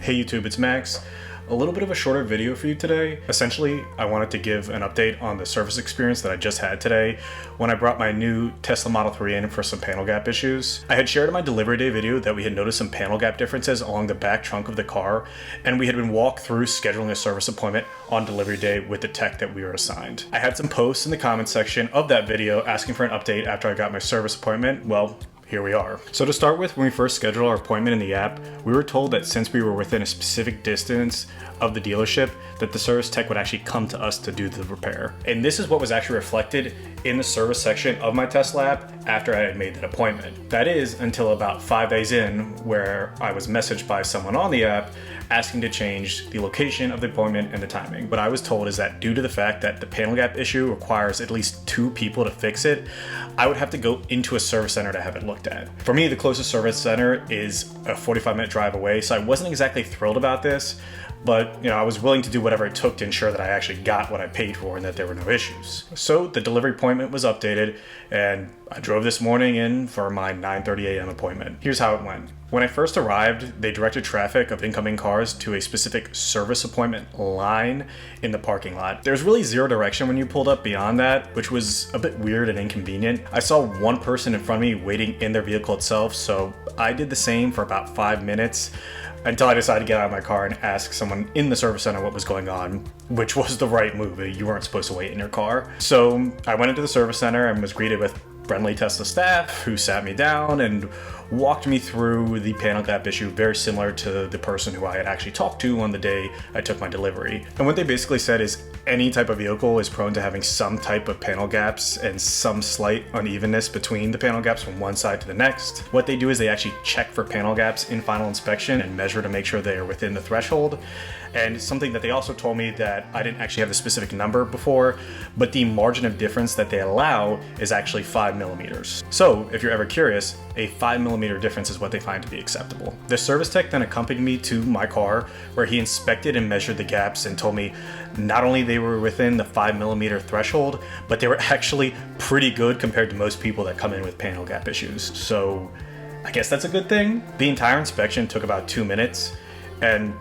Hey YouTube, it's Max. A little bit of a shorter video for you today. Essentially, I wanted to give an update on the service experience that I just had today when I brought my new Tesla Model 3 in for some panel gap issues. I had shared in my delivery day video that we had noticed some panel gap differences along the back trunk of the car, and we had been walked through scheduling a service appointment on delivery day with the tech that we were assigned. I had some posts in the comments section of that video asking for an update after I got my service appointment. Well, here we are. So to start with, when we first scheduled our appointment in the app, we were told that since we were within a specific distance of the dealership, that the service tech would actually come to us to do the repair. And this is what was actually reflected in the service section of my Tesla app after I had made that appointment. That is until about 5 days in, where I was messaged by someone on the app asking to change the location of the appointment and the timing. What I was told is that due to the fact that the panel gap issue requires at least 2 people to fix it, I would have to go into a service center to have it looked at. For me, the closest service center is a 45-minute drive away, so I wasn't exactly thrilled about this, but I was willing to do whatever it took to ensure that I actually got what I paid for and that there were no issues. So the delivery appointment was updated, and I drove this morning in for my 9:30 a.m. appointment. Here's how it went. When I first arrived, they directed traffic of incoming cars to a specific service appointment line in the parking lot. There's really zero direction when you pulled up beyond that, which was a bit weird and inconvenient. I saw one person in front of me waiting in their vehicle itself, so I did the same for about 5 minutes until I decided to get out of my car and ask someone in the service center what was going on, which was the right move. You weren't supposed to wait in your car. So I went into the service center and was greeted with friendly Tesla staff who sat me down and walked me through the panel gap issue, very similar to the person who I had actually talked to on the day I took my delivery. And what they basically said is any type of vehicle is prone to having some type of panel gaps and some slight unevenness between the panel gaps from one side to the next. What they do is they actually check for panel gaps in final inspection and measure to make sure they are within the threshold. And something that they also told me that I didn't actually have the specific number before, but the margin of difference that they allow is actually 5 millimeters. So if you're ever curious, a 5 millimeter difference is what they find to be acceptable. The service tech then accompanied me to my car where he inspected and measured the gaps and told me not only they were within the 5 millimeter threshold, but they were actually pretty good compared to most people that come in with panel gap issues. So I guess that's a good thing. The entire inspection took about 2 minutes, and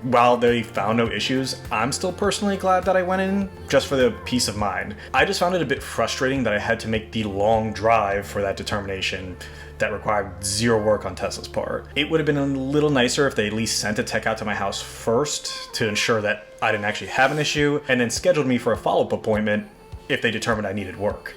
while they found no issues, I'm still personally glad that I went in just for the peace of mind. I just found it a bit frustrating that I had to make the long drive for that determination that required zero work on Tesla's part. It would have been a little nicer if they at least sent a tech out to my house first to ensure that I didn't actually have an issue, and then scheduled me for a follow-up appointment if they determined I needed work.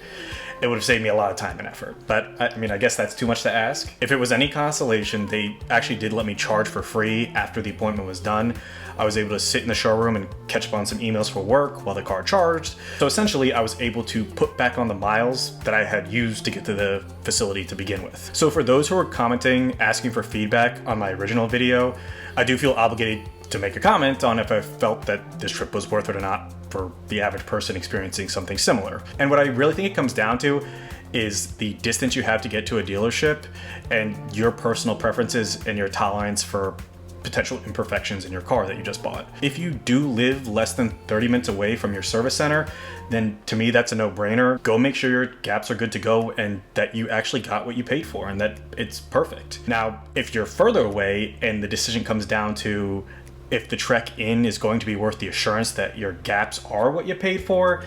It would have saved me a lot of time and effort. But I guess that's too much to ask. If it was any consolation, they actually did let me charge for free after the appointment was done. I was able to sit in the showroom and catch up on some emails for work while the car charged. So essentially, I was able to put back on the miles that I had used to get to the facility to begin with. So for those who are commenting, asking for feedback on my original video, I do feel obligated to make a comment on if I felt that this trip was worth it or not for the average person experiencing something similar. And what I really think it comes down to is the distance you have to get to a dealership and your personal preferences and your tolerance for potential imperfections in your car that you just bought. If you do live less than 30 minutes away from your service center, then to me that's a no-brainer. Go make sure your gaps are good to go and that you actually got what you paid for and that it's perfect. Now, if you're further away and the decision comes down to if the trek in is going to be worth the assurance that your gaps are what you paid for,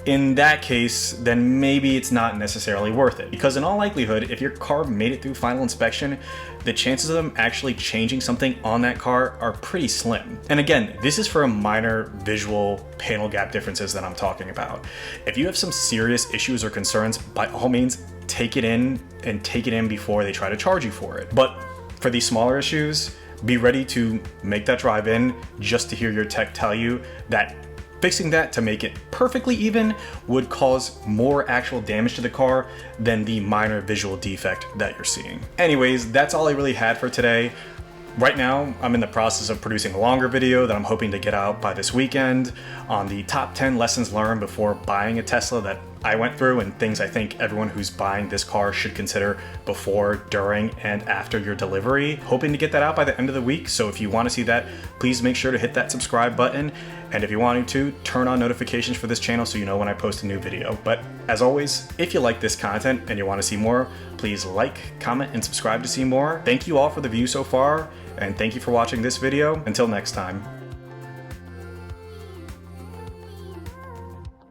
in that case, then maybe it's not necessarily worth it. Because in all likelihood, if your car made it through final inspection, the chances of them actually changing something on that car are pretty slim. And again, this is for minor visual panel gap differences that I'm talking about. If you have some serious issues or concerns, by all means, take it in before they try to charge you for it. But for these smaller issues, be ready to make that drive in just to hear your tech tell you that fixing that to make it perfectly even would cause more actual damage to the car than the minor visual defect that you're seeing. Anyways, that's all I really had for today. Right now, I'm in the process of producing a longer video that I'm hoping to get out by this weekend on the top 10 lessons learned before buying a Tesla that I went through and things I think everyone who's buying this car should consider before, during, and after your delivery. Hoping to get that out by the end of the week, so if you want to see that, please make sure to hit that subscribe button, and if you want to, turn on notifications for this channel so you know when I post a new video. But as always, if you like this content and you want to see more, please like, comment, and subscribe to see more. Thank you all for the view so far, and thank you for watching this video. Until next time.